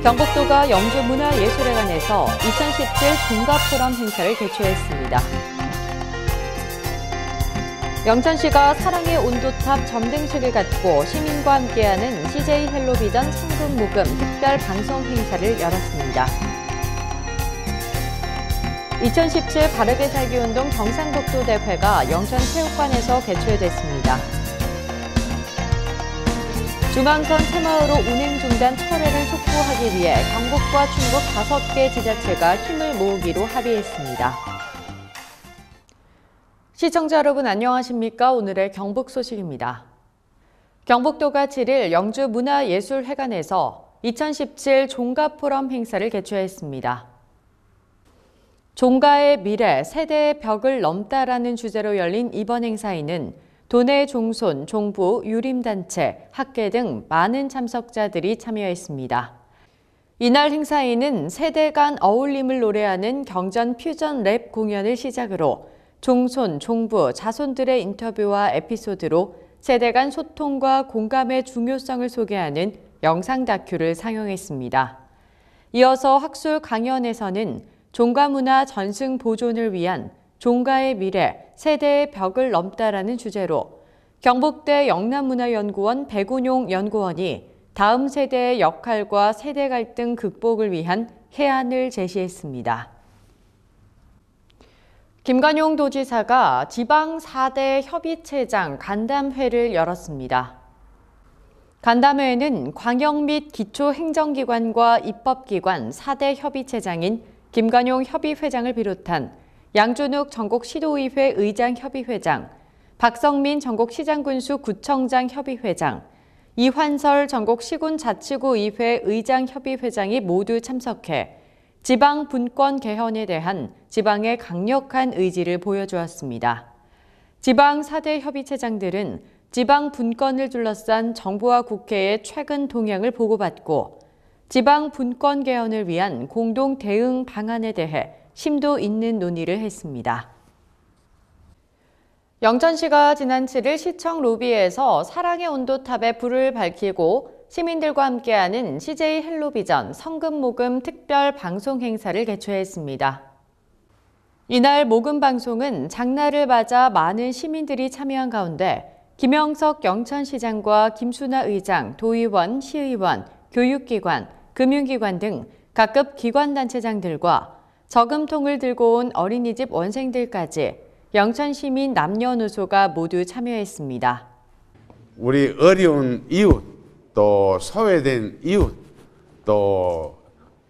경북도가 영주문화예술회관에서 2017 종가포럼 행사를 개최했습니다. 영천시가 사랑의 온도탑 점등식을 갖고 시민과 함께하는 CJ 헬로비전 성금모금 특별 방송 행사를 열었습니다. 2017 바르게 살기 운동 경상북도 대회가 영천체육관에서 개최됐습니다. 중앙선 새마을호 운행 중단 철회를 촉구하기 위해 경북과 충북 5개 지자체가 힘을 모으기로 합의했습니다. 시청자 여러분 안녕하십니까? 오늘의 경북 소식입니다. 경북도가 7일 영주문화예술회관에서 2017 종가포럼 행사를 개최했습니다. 종가의 미래, 세대의 벽을 넘다라는 주제로 열린 이번 행사에는 도내 종손, 종부, 유림단체, 학계 등 많은 참석자들이 참여했습니다. 이날 행사에는 세대 간 어울림을 노래하는 경전 퓨전 랩 공연을 시작으로 종손, 종부, 자손들의 인터뷰와 에피소드로 세대 간 소통과 공감의 중요성을 소개하는 영상 다큐를 상영했습니다. 이어서 학술 강연에서는 종가문화 전승 보존을 위한 종가의 미래, 세대의 벽을 넘다라는 주제로 경북대 영남문화연구원 백운용 연구원이 다음 세대의 역할과 세대 갈등 극복을 위한 해안을 제시했습니다. 김관용 도지사가 지방 4대 협의체장 간담회를 열었습니다. 간담회에는 광역 및 기초행정기관과 입법기관 4대 협의체장인 김관용 협의회장을 비롯한 양준욱 전국시도의회 의장협의회장, 박성민 전국시장군수 구청장 협의회장, 이환설 전국시군자치구의회 의장협의회장이 모두 참석해 지방 분권 개헌에 대한 지방의 강력한 의지를 보여주었습니다. 지방 4대 협의체장들은 지방 분권을 둘러싼 정부와 국회의 최근 동향을 보고받고 지방 분권 개헌을 위한 공동 대응 방안에 대해 심도 있는 논의를 했습니다. 영천시가 지난 7일 시청 로비에서 사랑의 온도탑에 불을 밝히고 시민들과 함께하는 CJ 헬로비전 성금모금 특별 방송 행사를 개최했습니다. 이날 모금 방송은 장날을 맞아 많은 시민들이 참여한 가운데 김영석 영천시장과 김순아 의장, 도의원, 시의원, 교육기관, 금융기관 등 각급 기관단체장들과 저금통을 들고 온 어린이집 원생들까지 영천시민 남녀노소가 모두 참여했습니다. 우리 어려운 이웃, 또 소외된 이웃, 또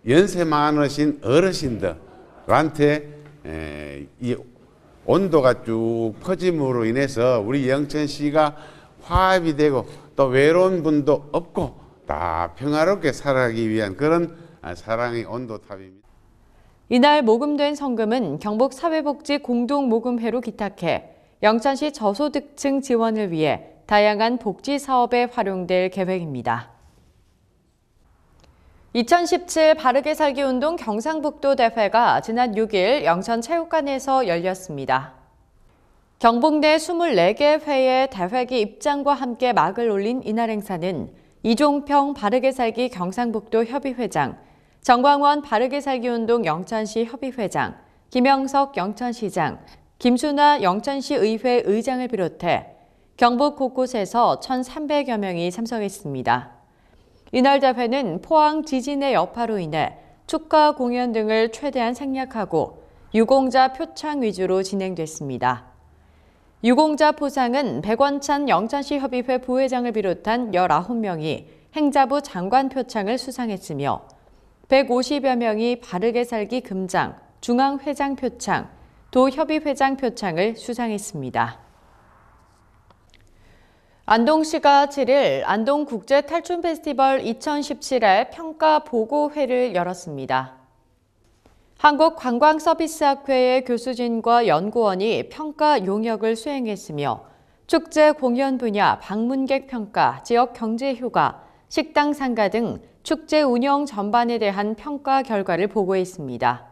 연세 많으신 어르신들한테 이 온도가 쭉 퍼짐으로 인해서 우리 영천시가 화합이 되고 또 외로운 분도 없고 다 평화롭게 살아가기 위한 그런 사랑의 온도탑입니다. 이날 모금된 성금은 경북사회복지공동모금회로 기탁해 영천시 저소득층 지원을 위해 다양한 복지 사업에 활용될 계획입니다. 2017 바르게 살기 운동 경상북도 대회가 지난 6일 영천체육관에서 열렸습니다. 경북 내 24개 회의 대회기 입장과 함께 막을 올린 이날 행사는 이종평 바르게 살기 경상북도 협의회장, 정광원 바르게 살기 운동 영천시 협의회장, 김영석 영천시장, 김순아 영천시 의회 의장을 비롯해 경북 곳곳에서 1,300여 명이 참석했습니다. 이날 대회는 포항 지진의 여파로 인해 축가 공연 등을 최대한 생략하고 유공자 표창 위주로 진행됐습니다. 유공자 포상은 백원찬 영천시 협의회 부회장을 비롯한 19명이 행자부 장관 표창을 수상했으며 150여 명이 바르게 살기 금장, 중앙회장 표창, 도협의회장 표창을 수상했습니다. 안동시가 7일 안동국제탈춤페스티벌 2017의 평가 보고회를 열었습니다. 한국관광서비스학회의 교수진과 연구원이 평가 용역을 수행했으며 축제 공연 분야, 방문객 평가, 지역 경제 효과, 식당 상가 등 축제 운영 전반에 대한 평가 결과를 보고했습니다.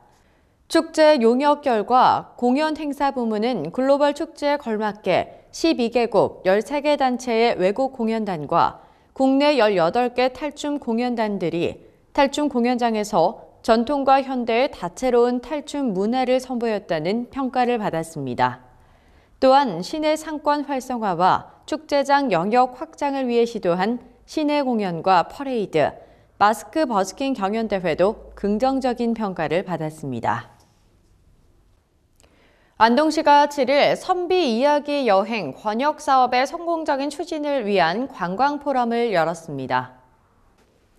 축제 용역 결과 공연 행사 부문은 글로벌 축제에 걸맞게 12개국 13개 단체의 외국 공연단과 국내 18개 탈춤 공연단들이 탈춤 공연장에서 전통과 현대의 다채로운 탈춤 문화를 선보였다는 평가를 받았습니다. 또한 시내 상권 활성화와 축제장 영역 확장을 위해 시도한 시내 공연과 퍼레이드, 마스크 버스킹 경연대회도 긍정적인 평가를 받았습니다. 안동시가 7일 선비 이야기 여행 권역 사업의 성공적인 추진을 위한 관광 포럼을 열었습니다.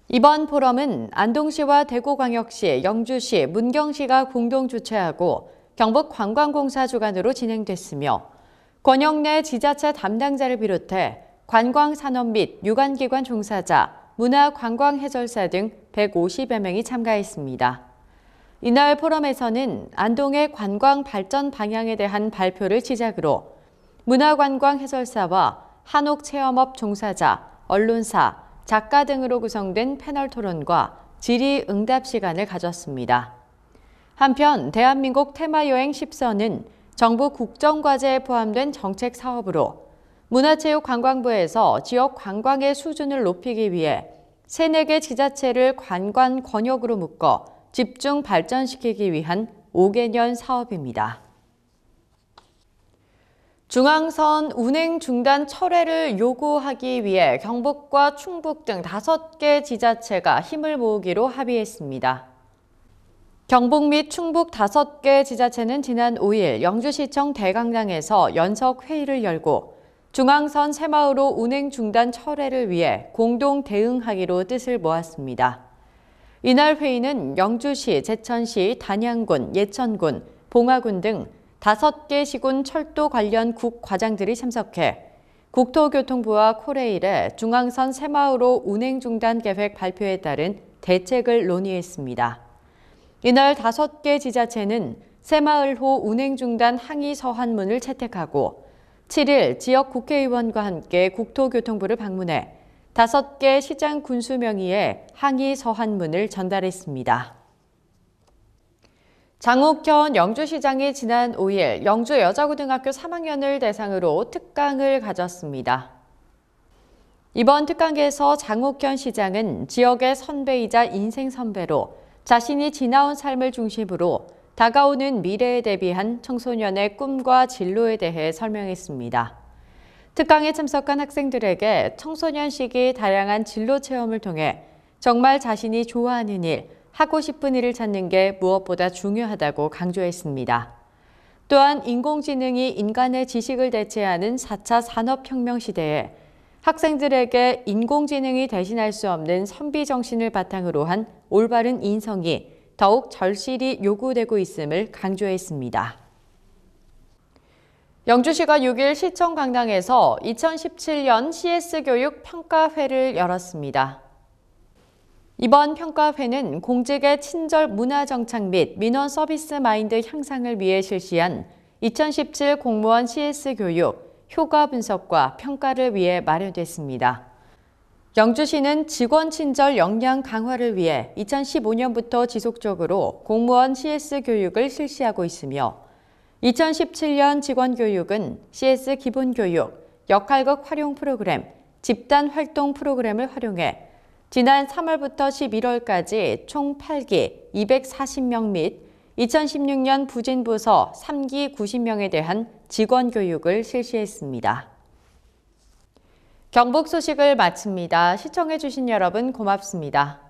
이번 포럼은 안동시와 대구광역시, 영주시, 문경시가 공동 주최하고 경북관광공사 주관으로 진행됐으며 권역 내 지자체 담당자를 비롯해 관광산업 및 유관기관 종사자, 문화관광해설사 등 150여 명이 참가했습니다. 이날 포럼에서는 안동의 관광 발전 방향에 대한 발표를 시작으로 문화관광해설사와 한옥체험업 종사자, 언론사, 작가 등으로 구성된 패널 토론과 질의응답 시간을 가졌습니다. 한편 대한민국 테마여행 10선은 정부 국정과제에 포함된 정책 사업으로 문화체육관광부에서 지역 관광의 수준을 높이기 위해 3-4개 지자체를 관광 권역으로 묶어 집중 발전시키기 위한 5개년 사업입니다. 중앙선 운행 중단 철회를 요구하기 위해 경북과 충북 등 5개 지자체가 힘을 모으기로 합의했습니다. 경북 및 충북 5개 지자체는 지난 5일 영주시청 대강당에서 연석회의를 열고 중앙선 새마을호 운행 중단 철회를 위해 공동 대응하기로 뜻을 모았습니다. 이날 회의는 영주시, 제천시, 단양군, 예천군, 봉화군 등 5개 시군 철도 관련 국 과장들이 참석해 국토교통부와 코레일의 중앙선 새마을호 운행 중단 계획 발표에 따른 대책을 논의했습니다. 이날 5개 지자체는 새마을호 운행 중단 항의 서한문을 채택하고 7일 지역 국회의원과 함께 국토교통부를 방문해 5개 시장 군수 명의의 항의 서한문을 전달했습니다. 장욱현 영주시장이 지난 5일 영주 여자고등학교 3학년을 대상으로 특강을 가졌습니다. 이번 특강에서 장욱현 시장은 지역의 선배이자 인생 선배로 자신이 지나온 삶을 중심으로 다가오는 미래에 대비한 청소년의 꿈과 진로에 대해 설명했습니다. 특강에 참석한 학생들에게 청소년 시기 다양한 진로 체험을 통해 정말 자신이 좋아하는 일, 하고 싶은 일을 찾는 게 무엇보다 중요하다고 강조했습니다. 또한 인공지능이 인간의 지식을 대체하는 4차 산업혁명 시대에 학생들에게 인공지능이 대신할 수 없는 선비 정신을 바탕으로 한 올바른 인성이 더욱 절실히 요구되고 있음을 강조했습니다. 영주시가 6일 시청 강당에서 2017년 CS교육 평가회를 열었습니다. 이번 평가회는 공직의 친절 문화 정착 및 민원 서비스 마인드 향상을 위해 실시한 2017 공무원 CS교육 효과 분석과 평가를 위해 마련됐습니다. 영주시는 직원 친절 역량 강화를 위해 2015년부터 지속적으로 공무원 CS 교육을 실시하고 있으며 2017년 직원 교육은 CS 기본교육, 역할극 활용 프로그램, 집단 활동 프로그램을 활용해 지난 3월부터 11월까지 총 8기 240명 및 2016년 부진부서 3기 90명에 대한 직원 교육을 실시했습니다. 경북 소식을 마칩니다. 시청해주신 여러분 고맙습니다.